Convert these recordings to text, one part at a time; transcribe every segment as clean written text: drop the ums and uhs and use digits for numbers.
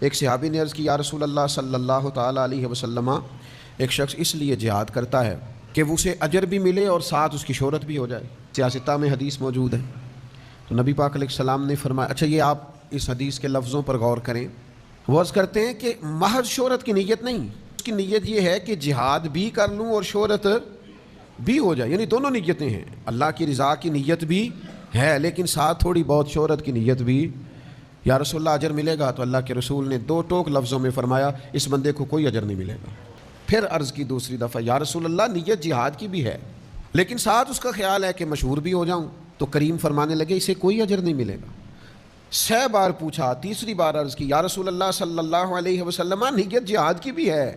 ایک صحابی نے عرض کی یا رسول اللہ صلی اللہ تعالیٰ علیہ وسلم، ایک شخص اس لیے جہاد کرتا ہے کہ اسے اجر بھی ملے اور ساتھ اس کی شہرت بھی ہو جائے، سیاستہ میں حدیث موجود ہے۔ تو نبی پاک علیہ السلام نے فرمایا اچھا یہ آپ اس حدیث کے لفظوں پر غور کریں۔ وہ عرض کرتے ہیں کہ محض شہرت کی نیت نہیں، اس کی نیت یہ ہے کہ جہاد بھی کر لوں اور شہرت بھی ہو جائے، یعنی دونوں نیتیں ہیں، اللہ کی رضا کی نیت بھی ہے لیکن ساتھ تھوڑی بہت شہرت کی نیت بھی۔ یا رسول اللہ اجر ملے گا؟ تو اللہ کے رسول نے دو ٹوک لفظوں میں فرمایا اس بندے کو کوئی اجر نہیں ملے گا۔ پھر عرض کی دوسری دفعہ یا رسول اللہ نیت جہاد کی بھی ہے لیکن ساتھ اس کا خیال ہے کہ مشہور بھی ہو جاؤں، تو کریم فرمانے لگے اسے کوئی اجر نہیں ملے گا۔ 6 بار پوچھا، تیسری بار عرض کی یا رسول اللہ صلی اللہ علیہ وسلم نیت جہاد کی بھی ہے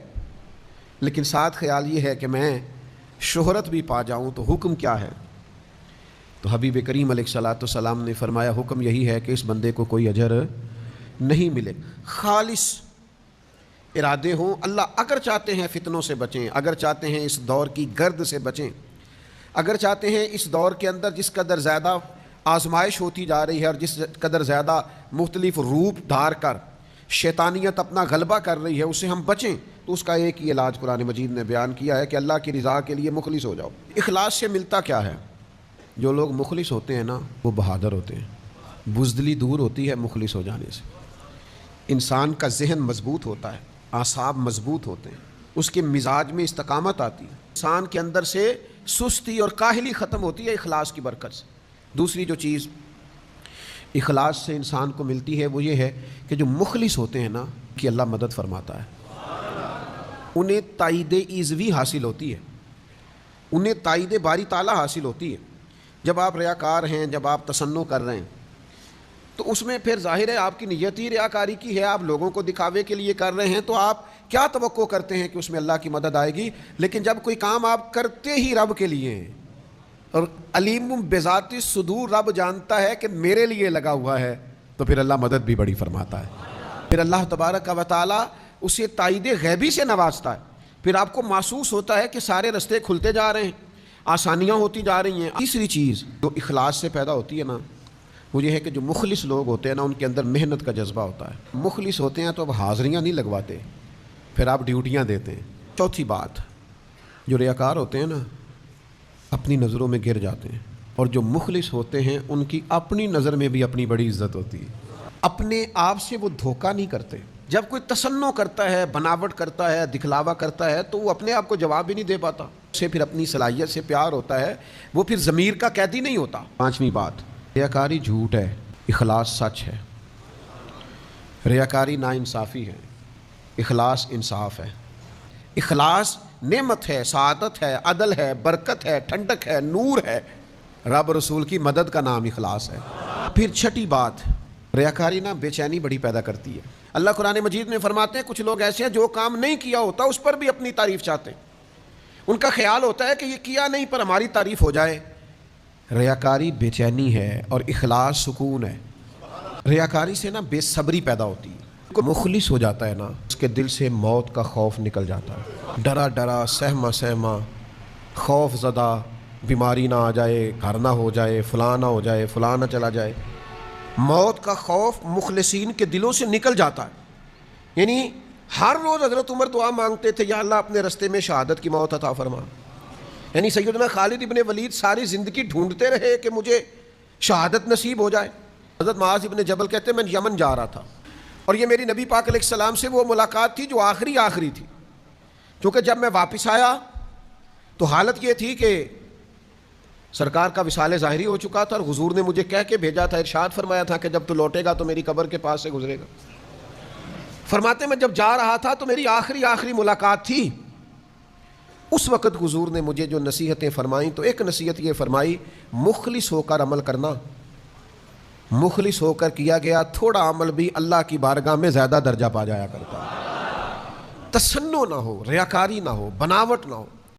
لیکن ساتھ خیال یہ ہے کہ میں شہرت بھی پا جاؤں، تو حکم کیا ہے؟ تو حبیب کریم علیہ الصلوۃ والسلام نے فرمایا حکم یہی ہے کہ اس بندے کو کوئی اجر نہیں ملے۔ خالص ارادے ہوں، اللہ اگر چاہتے ہیں فتنوں سے بچیں، اگر چاہتے ہیں اس دور کی گرد سے بچیں، اگر چاہتے ہیں اس دور کے اندر جس قدر زیادہ آزمائش ہوتی جا رہی ہے اور جس قدر زیادہ مختلف روپ دھار کر شیطانیت اپنا غلبہ کر رہی ہے اس سے ہم بچیں، تو اس کا ایک ہی علاج قرآن مجید نے بیان کیا ہے کہ اللہ کی رضا کے لیے مخلص ہو جاؤ۔ اخلاص سے ملتا کیا ہے؟ جو لوگ مخلص ہوتے ہیں نا وہ بہادر ہوتے ہیں، بزدلی دور ہوتی ہے مخلص ہو جانے سے۔ انسان کا ذہن مضبوط ہوتا ہے، اعصاب مضبوط ہوتے ہیں، اس کے مزاج میں استقامت آتی ہے، انسان کے اندر سے سستی اور کاہلی ختم ہوتی ہے اخلاص کی برکت سے۔ دوسری جو چیز اخلاص سے انسان کو ملتی ہے وہ یہ ہے کہ جو مخلص ہوتے ہیں نا کہ اللہ مدد فرماتا ہے، انہیں تائید ایزوی حاصل ہوتی ہے، انہیں تائید باری تعالیٰ حاصل ہوتی ہے۔ جب آپ ریاکار ہیں، جب آپ تصنع کر رہے ہیں تو اس میں پھر ظاہر ہے آپ کی نیت ہی ریاکاری کی ہے، آپ لوگوں کو دکھاوے کے لیے کر رہے ہیں، تو آپ کیا توقع کرتے ہیں کہ اس میں اللہ کی مدد آئے گی؟ لیکن جب کوئی کام آپ کرتے ہی رب کے لیے ہیں اور علیم بذات الصدور، رب جانتا ہے کہ میرے لیے لگا ہوا ہے، تو پھر اللہ مدد بھی بڑی فرماتا ہے۔ پھر اللہ تبارک و تعالیٰ اسے تائید غیبی سے نوازتا ہے، پھر آپ کو محسوس ہوتا ہے کہ سارے رستے کھلتے جا رہے ہیں، آسانیاں ہوتی جا رہی ہیں۔ تیسری چیز جو اخلاص سے پیدا ہوتی ہے نا وہ یہ ہے کہ جو مخلص لوگ ہوتے ہیں نا ان کے اندر محنت کا جذبہ ہوتا ہے۔ مخلص ہوتے ہیں تو اب حاضریاں نہیں لگواتے، پھر آپ ڈیوٹیاں دیتے ہیں۔ چوتھی بات، جو ریاکار ہوتے ہیں نا اپنی نظروں میں گر جاتے ہیں، اور جو مخلص ہوتے ہیں ان کی اپنی نظر میں بھی اپنی بڑی عزت ہوتی ہے، اپنے آپ سے وہ دھوکہ نہیں کرتے۔ جب کوئی تصنع کرتا ہے، بناوٹ کرتا ہے، دکھلاوا کرتا ہے تو وہ اپنے آپ کو جواب بھی نہیں دے پاتا، اسے پھر اپنی صلاحیت سے پیار ہوتا ہے، وہ پھر ضمیر کا قیدی نہیں ہوتا۔ 5ویں بات، ریاکاری جھوٹ ہے، اخلاص سچ ہے۔ ریاکاری ناانصافی ہے، اخلاص انصاف ہے۔ اخلاص نعمت ہے، سعادت ہے، عدل ہے، برکت ہے، ٹھنڈک ہے، نور ہے، رب رسول کی مدد کا نام اخلاص ہے۔ پھر 6ٹھی بات، ریاکاری نا بے چینی بڑی پیدا کرتی ہے۔ اللہ قرآن مجید میں فرماتے ہیں کچھ لوگ ایسے ہیں جو کام نہیں کیا ہوتا اس پر بھی اپنی تعریف چاہتے ہیں، ان کا خیال ہوتا ہے کہ یہ کیا نہیں پر ہماری تعریف ہو جائے۔ ریاکاری بے چینی ہے اور اخلاص سکون ہے۔ ریاکاری سے نا بے صبری پیدا ہوتی ہے، مخلص ہو جاتا ہے نا اس کے دل سے موت کا خوف نکل جاتا ہے، ڈرا ڈرا سہما سہما، خوف زدہ، بیماری نہ آ جائے، گھر نہ ہو جائے، فلاں نہ ہو جائے، فلاں نہ چلا جائے، موت کا خوف مخلصین کے دلوں سے نکل جاتا ہے۔ یعنی ہر روز حضرت عمر دعا مانگتے تھے یا اللہ اپنے رستے میں شہادت کی موت عطا فرما۔ یعنی سیدنا خالد ابن ولید ساری زندگی ڈھونڈتے رہے کہ مجھے شہادت نصیب ہو جائے۔ حضرت معاذ ابن جبل کہتے ہیں میں یمن جا رہا تھا اور یہ میری نبی پاک علیہ السلام سے وہ ملاقات تھی جو آخری تھی، کیونکہ جب میں واپس آیا تو حالت یہ تھی کہ سرکار کا وصال ظاہری ہو چکا تھا اور حضور نے مجھے کہہ کے بھیجا تھا، ارشاد فرمایا تھا کہ جب تو لوٹے گا تو میری قبر کے پاس سے گزرے گا۔ فرماتے میں جب جا رہا تھا تو میری آخری ملاقات تھی، اس وقت حضور نے مجھے جو نصیحتیں فرمائیں تو ایک نصیحت یہ فرمائی مخلص ہو کر عمل کرنا۔ مخلص ہو کر کیا گیا تھوڑا عمل بھی اللہ کی بارگاہ میں زیادہ درجہ پا جایا کرتا ہے۔ تصنع نہ ہو، ریاکاری نہ ہو، بناوٹ نہ ہو۔